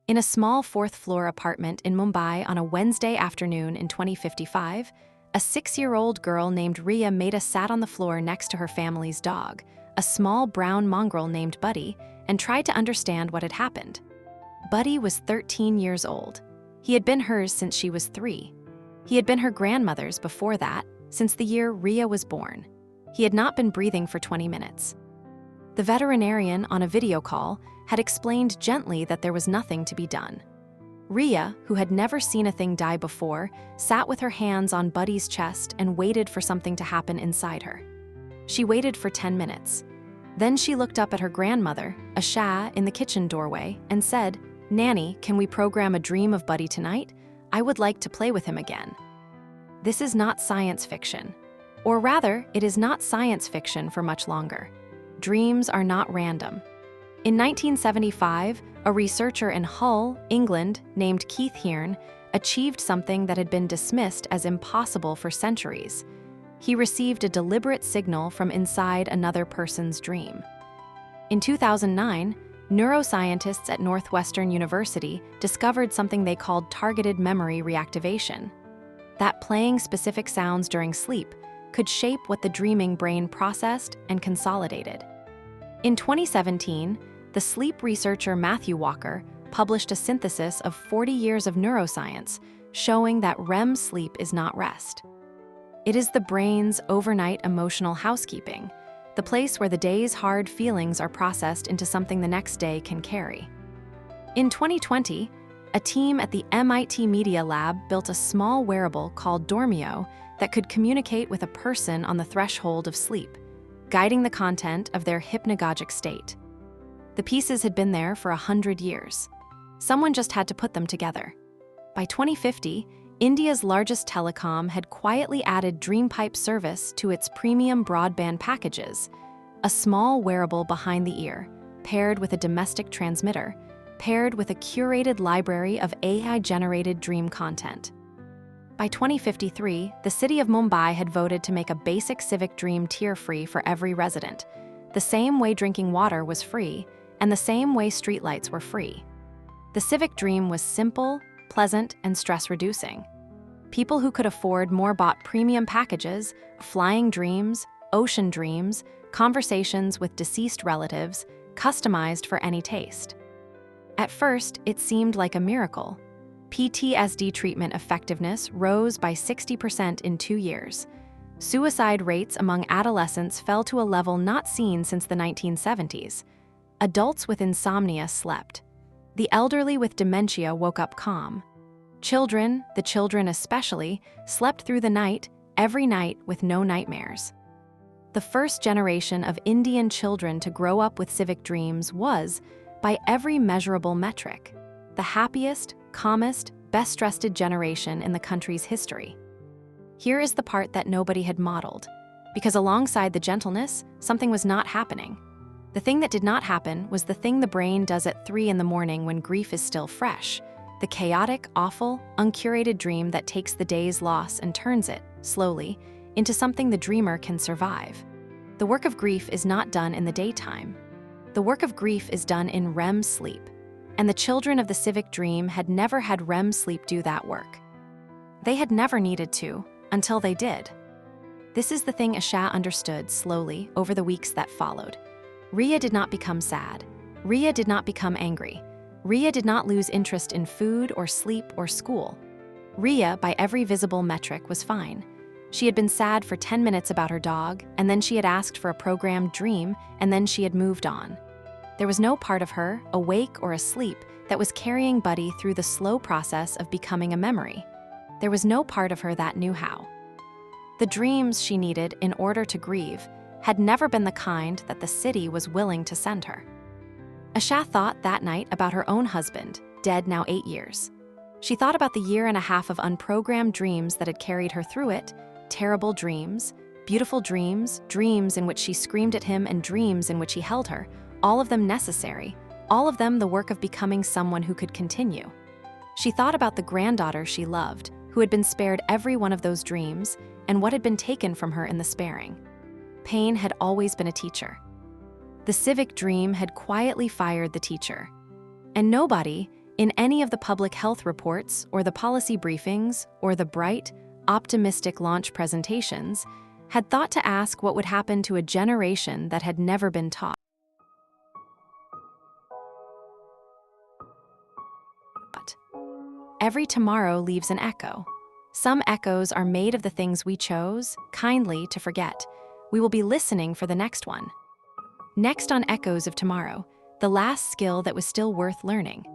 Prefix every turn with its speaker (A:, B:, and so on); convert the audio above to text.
A: In a small fourth-floor apartment in Mumbai on a Wednesday afternoon in 2055, a 6-year-old girl named Riya sat on the floor next to her family's dog, a small brown mongrel named Buddy, and tried to understand what had happened. Buddy was 13 years old. He had been hers since she was 3. He had been her grandmother's before that, since the year Riya was born. He had not been breathing for 20 minutes. The veterinarian, on a video call, had explained gently that there was nothing to be done. Riya, who had never seen a thing die before, sat with her hands on Buddy's chest and waited for something to happen inside her. She waited for 10 minutes. Then she looked up at her grandmother, Asha, in the kitchen doorway, and said, "Nanny, can we program a dream of Buddy tonight? I would like to play with him again." This is not science fiction. Or rather, it is not science fiction for much longer. Dreams are not random. In 1975, a researcher in Hull, England, named Keith Hearn, achieved something that had been dismissed as impossible for centuries. He received a deliberate signal from inside another person's dream. In 2009, neuroscientists at Northwestern University discovered something they called targeted memory reactivation. That playing specific sounds during sleep could shape what the dreaming brain processed and consolidated. In 2017, the sleep researcher Matthew Walker published a synthesis of 40 years of neuroscience showing that REM sleep is not rest. It is the brain's overnight emotional housekeeping, the place where the day's hard feelings are processed into something the next day can carry. In 2020, a team at the MIT Media Lab built a small wearable called Dormio that could communicate with a person on the threshold of sleep, guiding the content of their hypnagogic state. The pieces had been there for 100 years. Someone just had to put them together. By 2050, India's largest telecom had quietly added DreamPipe service to its premium broadband packages, a small wearable behind the ear, paired with a domestic transmitter, paired with a curated library of AI-generated dream content. By 2053, the city of Mumbai had voted to make a basic civic dream tier-free for every resident, the same way drinking water was free, and the same way streetlights were free. The civic dream was simple, pleasant, and stress-reducing. People who could afford more bought premium packages, flying dreams, ocean dreams, conversations with deceased relatives, customized for any taste. At first, it seemed like a miracle. PTSD treatment effectiveness rose by 60% in 2 years. Suicide rates among adolescents fell to a level not seen since the 1970s. Adults with insomnia slept. The elderly with dementia woke up calm. Children, the children especially, slept through the night, every night with no nightmares. The first generation of Indian children to grow up with civic dreams was, by every measurable metric, the happiest, calmest, best-rested generation in the country's history. Here is the part that nobody had modeled, because alongside the gentleness, something was not happening. The thing that did not happen was the thing the brain does at 3 in the morning when grief is still fresh, the chaotic, awful, uncurated dream that takes the day's loss and turns it, slowly, into something the dreamer can survive. The work of grief is not done in the daytime. The work of grief is done in REM sleep, and the children of the civic dream had never had REM sleep do that work. They had never needed to, until they did. This is the thing Asha understood slowly over the weeks that followed. Riya did not become sad. Riya did not become angry. Riya did not lose interest in food or sleep or school. Riya, by every visible metric, was fine. She had been sad for 10 minutes about her dog, and then she had asked for a programmed dream, and then she had moved on. There was no part of her, awake or asleep, that was carrying Buddy through the slow process of becoming a memory. There was no part of her that knew how. The dreams she needed in order to grieve had never been the kind that the city was willing to send her. Asha thought that night about her own husband, dead now 8 years. She thought about the 1.5 years of unprogrammed dreams that had carried her through it, terrible dreams, beautiful dreams, dreams in which she screamed at him and dreams in which he held her, all of them necessary, all of them the work of becoming someone who could continue. She thought about the granddaughter she loved, who had been spared every one of those dreams, and what had been taken from her in the sparing. Pain had always been a teacher. The civic dream had quietly fired the teacher. And nobody, In any of the public health reports, or the policy briefings, or the bright, optimistic launch presentations, had thought to ask what would happen to a generation that had never been taught. Every tomorrow leaves an echo. Some echoes are made of the things we chose, kindly, to forget. We will be listening for the next one. Next on Echoes of Tomorrow, the last skill that was still worth learning.